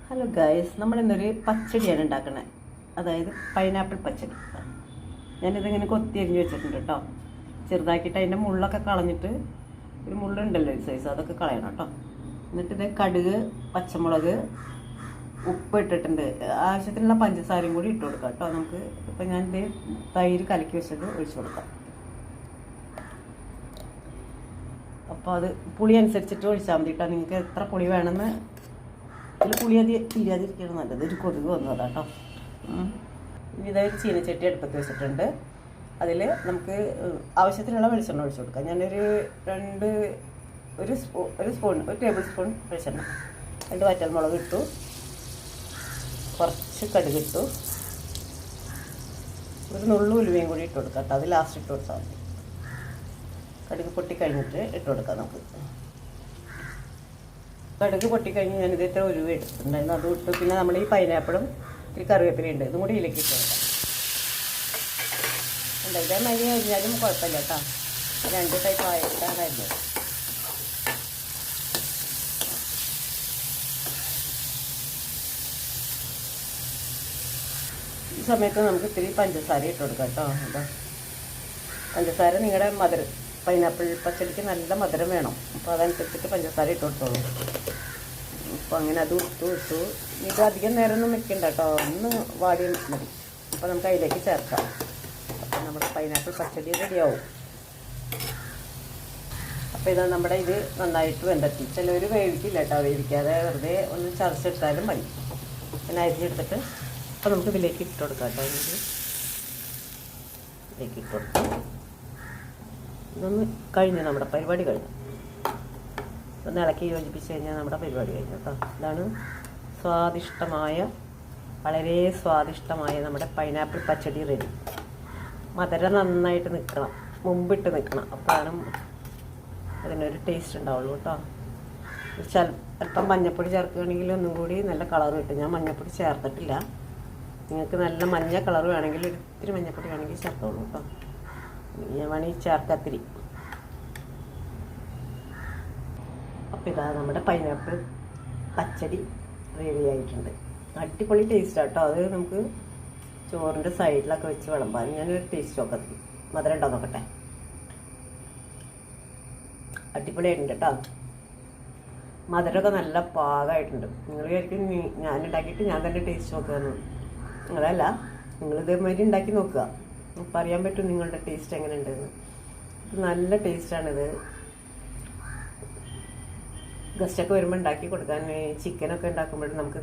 Hello guys, നമ്മളിന്നൊരു പച്ചടിയാണ് ഉണ്ടാക്കുന്നത്. അതായത് pineapple പച്ചടി. ഞാനിതിങ്ങനെ കൊത്തി അരിഞ്ഞ് വെച്ചിട്ടുണ്ട് കേട്ടോ. ചെറുതാക്കിയിട്ട് അതിൻ്റെ മുള്ളൊക്കെ കളഞ്ഞിട്ട്, ഒരു മുള്ളുണ്ടല്ലോ ഒരു സൈസ്, അതൊക്കെ കളയണം കേട്ടോ. എന്നിട്ട് ഇത് കടുക്, പച്ചമുളക്, ഉപ്പ് ഇട്ടിട്ടുണ്ട്. ആവശ്യത്തിനുള്ള പഞ്ചസാരയും കൂടി ഇട്ട് കൊടുക്കാം കേട്ടോ നമുക്ക്. ഇപ്പം ഞാനിത് തൈര് കലക്കി വെച്ചത് ഒഴിച്ചു കൊടുക്കാം. അപ്പോൾ അത് പുളി അനുസരിച്ചിട്ട് ഒഴിച്ചാൽ മതി കേട്ടോ. നിങ്ങൾക്ക് എത്ര പുളി വേണമെന്ന്. അതിൽ പുളി തീരാതിരിക്കണം, നല്ലത്. ഒരു കൊതുക് വന്നതാണ് കേട്ടോ. ഇനി ഇതൊരു ചീനച്ചട്ടി അടുപ്പത്ത് വെച്ചിട്ടുണ്ട്. അതിൽ നമുക്ക് ആവശ്യത്തിനുള്ള വെളിച്ചെണ്ണ ഒഴിച്ചു കൊടുക്കാം. ഞാനൊരു ഒരു ടേബിൾ സ്പൂൺ വെളിച്ചെണ്ണ, 2 വറ്റൽമുളക് ഇട്ടു, കുറച്ച് കടുക് ഇട്ടു, ഒരു നുള്ളു ഉലുവയും കൂടി ഇട്ട് കൊടുക്കാം കേട്ടോ. അത് ലാസ്റ്റ് ഇട്ട് കൊടുത്താൽ മതി. കടുക് പൊട്ടിക്കഴിഞ്ഞിട്ട് ഇട്ട് കൊടുക്കാം നമുക്ക്. കടുക് പൊട്ടിക്കഴിഞ്ഞ് ഞാനിത് ഇത്ര ഉരുവ എടുത്തിട്ടുണ്ടായിരുന്നു, അതും ഇട്ട്. പിന്നെ നമ്മൾ ഈ പൈനാപ്പിളും ഈ കറിവേപ്പിലയുണ്ട്, ഇതും കൂടി ഇതിലേക്ക് ഇട്ട് കൊടുക്കാം. ഇതേ മരി അരിഞ്ഞാലും കുഴപ്പമില്ല കേട്ടോ. 2 ടൈപ്പ് ആയിട്ടാണ് അരിഞ്ഞത്. ഈ സമയത്ത് നമുക്ക് ഇത്തിരി പഞ്ചസാര ഇട്ട് കൊടുക്കാം കേട്ടോ. അതാ പഞ്ചസാര നിങ്ങളുടെ മധുരം, പൈനാപ്പിൾ പച്ചടിക്ക് നല്ല മധുരം വേണം. അപ്പോൾ അതനുസരിച്ചിട്ട് പഞ്ചസാര ഇട്ട് കൊടുത്തോളൂ. അപ്പോൾ അങ്ങനെ അത് ഇട്ടു. ഇത് അധികം നേരമൊന്നും വെക്കണ്ട കേട്ടോ, ഒന്ന് വാടി മതി. അപ്പോൾ നമുക്ക് അതിലേക്ക് ചേർക്കാം. അപ്പോൾ നമ്മുടെ പൈനാപ്പിൾ പച്ചടി റെഡിയാവും. അപ്പോൾ ഇതാ നമ്മുടെ ഇത് നന്നായിട്ട് വെന്തെത്തി. ചിലവർ വേവിക്കില്ല കേട്ടോ, വേവിക്കാതെ വെറുതെ ഒന്ന് ചതച്ചെടുത്താലും മതി. പിന്നെ അരിഞ്ഞെടുത്തിട്ട് അപ്പോൾ നമുക്ക് ഇതിലേക്ക് ഇട്ട് കൊടുക്കാം കേട്ടോ. ഇതിലേക്ക് ഇട്ട് കൊടുക്കാം. ഇതൊന്ന് കഴിഞ്ഞു, നമ്മുടെ പരിപാടി കഴിഞ്ഞു. ഒന്ന് ഇളക്കി യോജിപ്പിച്ച് കഴിഞ്ഞാൽ നമ്മുടെ പരിപാടി കഴിഞ്ഞു കേട്ടോ. ഇതാണ് സ്വാദിഷ്ടമായ, വളരെ സ്വാദിഷ്ടമായ നമ്മുടെ പൈനാപ്പിൾ പച്ചടി റെഡി. മധുരം നന്നായിട്ട് നിൽക്കണം, മുമ്പിട്ട് നിൽക്കണം. അപ്പോഴാണ് അതിനൊരു ടേസ്റ്റ് ഉണ്ടാവുള്ളൂ കേട്ടോ. അല്പം മഞ്ഞൾപ്പൊടി ചേർക്കുകയാണെങ്കിൽ ഒന്നും കൂടി നല്ല കളർ കിട്ടും. ഞാൻ മഞ്ഞൾപ്പൊടി ചേർത്തിട്ടില്ല. നിങ്ങൾക്ക് നല്ല മഞ്ഞ കളർ വേണമെങ്കിൽ ഒത്തിരി മഞ്ഞൾപ്പൊടി വേണമെങ്കിൽ ചേർത്തോളൂ കേട്ടോ. ഞാൻ വേണമെങ്കിൽ ചേർക്കത്തിരി. അപ്പോൾ ഇതാ നമ്മുടെ പൈനാപ്പിൾ പച്ചടി റെഡി ആയിട്ടുണ്ട്. അടിപൊളി ടേസ്റ്റ് കേട്ടോ. അത് നമുക്ക് ചോറിൻ്റെ സൈഡിലൊക്കെ വെച്ച് വിളമ്പാൻ. ഞാനൊരു ടേസ്റ്റ് നോക്കത്തില്ല, മധുരം ഉണ്ടോ നോക്കട്ടെ. അടിപൊളിയായിട്ടുണ്ട് കേട്ടോ. മധുരമൊക്കെ നല്ല പാകമായിട്ടുണ്ട്. നിങ്ങൾ വിചാരിക്കും ഞാനുണ്ടാക്കിയിട്ട് ഞാൻ തന്നെ ടേസ്റ്റ് നോക്കുകയെന്ന്. അതല്ല, നിങ്ങൾ ഇതേമാതിരി ഉണ്ടാക്കി നോക്കുക. അപ്പോൾ അറിയാൻ പറ്റും നിങ്ങളുടെ ടേസ്റ്റ് എങ്ങനെ ഉണ്ടെന്ന്. നല്ല ടേസ്റ്റാണിത്. ഗസ്റ്റൊക്കെ വരുമ്പോൾ ഉണ്ടാക്കി കൊടുക്കാൻ, ചിക്കനൊക്കെ ഉണ്ടാക്കുമ്പോഴും നമുക്ക്